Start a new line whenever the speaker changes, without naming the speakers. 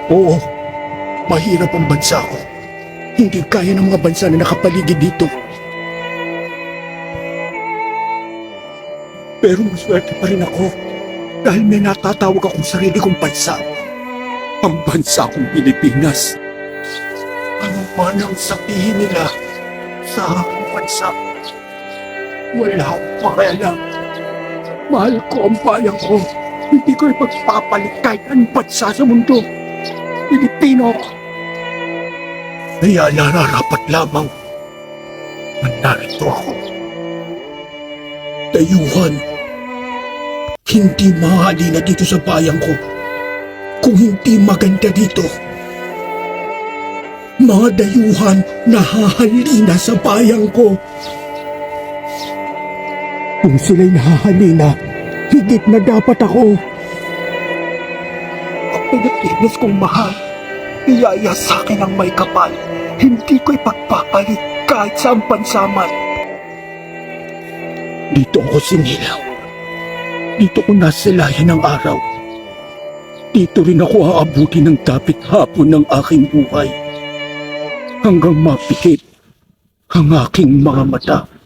Oo, mahirap ang bansa ko. Hindi kaya ng mga bansa na nakapaligid dito. Pero maswerte pa rin ako dahil may natatawag akong sarili kong bansa. Ang bansa kong Pilipinas. Ano man ang sabihin nila sa aking bansa, wala akong pakialam. Mahal ko ang bayan ko. Hindi ko ipagpapalit kahit anong bansa sa mundo. Pilipino ako. Kaya nararapat lamang na narito ako. Dayuhan, hindi mahalina dito sa bayan ko kung hindi maganda dito. Mga dayuhan nahahalina sa bayan ko. Kung sila'y nahahalina, higit na dapat ako. Ang Pilipinas kong mahal, iyaya sa akin ang may kapal. Hindi ko ipagpapalit kahit saan bansa man. Dito ako sinilaw. Dito ko nasilayan ng araw. Dito rin ako aabuti ng dapit hapon ng aking buhay. Hanggang mapikit ang aking mga mata.